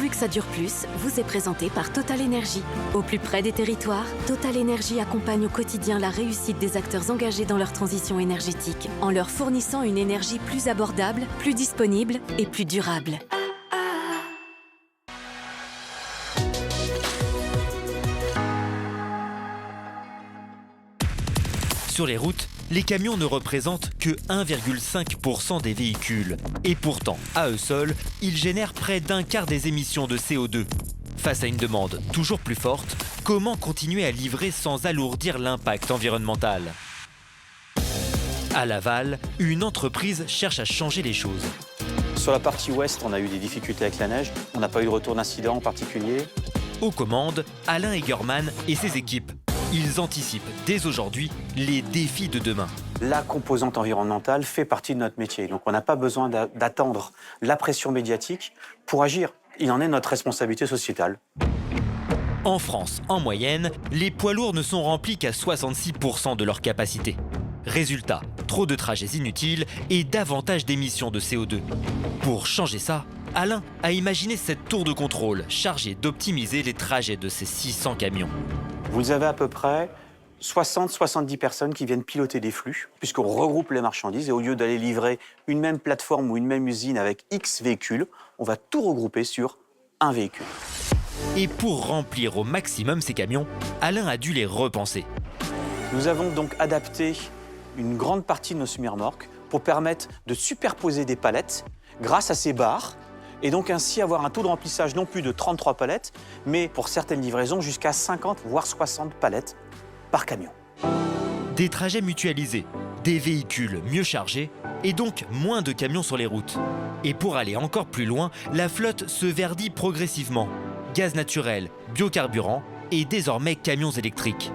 Pourvu que ça dure plus, vous est présenté par Total Energy. Au plus près des territoires, Total Energy accompagne au quotidien la réussite des acteurs engagés dans leur transition énergétique, en leur fournissant une énergie plus abordable, plus disponible et plus durable. Sur les routes, les camions ne représentent que 1,5% des véhicules. Et pourtant, à eux seuls, ils génèrent près d'un quart des émissions de CO2. Face à une demande toujours plus forte, comment continuer à livrer sans alourdir l'impact environnemental ? À Laval, une entreprise cherche à changer les choses. Sur la partie ouest, on a eu des difficultés avec la neige. On n'a pas eu de retour d'incident en particulier. Aux commandes, Alain Egerman et ses équipes. Ils anticipent dès aujourd'hui les défis de demain. La composante environnementale fait partie de notre métier. Donc on n'a pas besoin d'attendre la pression médiatique pour agir. Il en est notre responsabilité sociétale. En France, en moyenne, les poids lourds ne sont remplis qu'à 66% de leur capacité. Résultat, trop de trajets inutiles et davantage d'émissions de CO2. Pour changer ça, Alain a imaginé cette tour de contrôle chargée d'optimiser les trajets de ces 600 camions. Vous avez à peu près 60-70 personnes qui viennent piloter des flux, puisqu'on regroupe les marchandises et au lieu d'aller livrer une même plateforme ou une même usine avec X véhicules, on va tout regrouper sur un véhicule. Et pour remplir au maximum ces camions, Alain a dû les repenser. Nous avons donc adapté une grande partie de nos semi-remorques pour permettre de superposer des palettes grâce à ces barres et donc ainsi avoir un taux de remplissage non plus de 33 palettes, mais pour certaines livraisons jusqu'à 50 voire 60 palettes par camion. Des trajets mutualisés, des véhicules mieux chargés et donc moins de camions sur les routes. Et pour aller encore plus loin, la flotte se verdit progressivement. Gaz naturel, biocarburant et désormais camions électriques.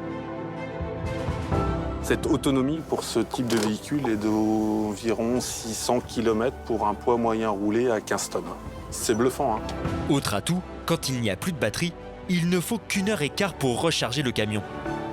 Cette autonomie pour ce type de véhicule est d'environ 600 km pour un poids moyen roulé à 15 tonnes. C'est bluffant, hein ? Autre atout, quand il n'y a plus de batterie, il ne faut qu'1 heure et quart pour recharger le camion.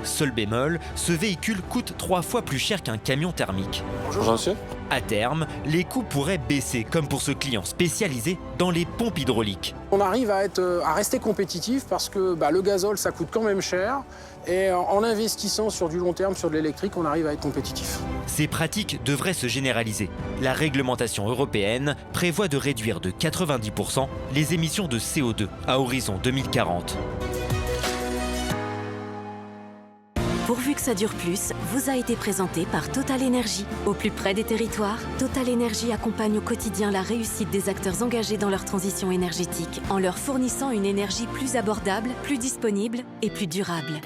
Seul bémol, ce véhicule coûte 3 fois plus cher qu'un camion thermique. Bonjour monsieur. À terme, les coûts pourraient baisser, comme pour ce client spécialisé dans les pompes hydrauliques. On arrive à rester compétitif parce que le gazole, ça coûte quand même cher. Et en investissant sur du long terme, sur de l'électrique, on arrive à être compétitif. Ces pratiques devraient se généraliser. La réglementation européenne prévoit de réduire de 90% les émissions de CO2 à horizon 2040. Pourvu que ça dure plus, vous a été présenté par Total Energy. Au plus près des territoires, Total Energy accompagne au quotidien la réussite des acteurs engagés dans leur transition énergétique, en leur fournissant une énergie plus abordable, plus disponible et plus durable.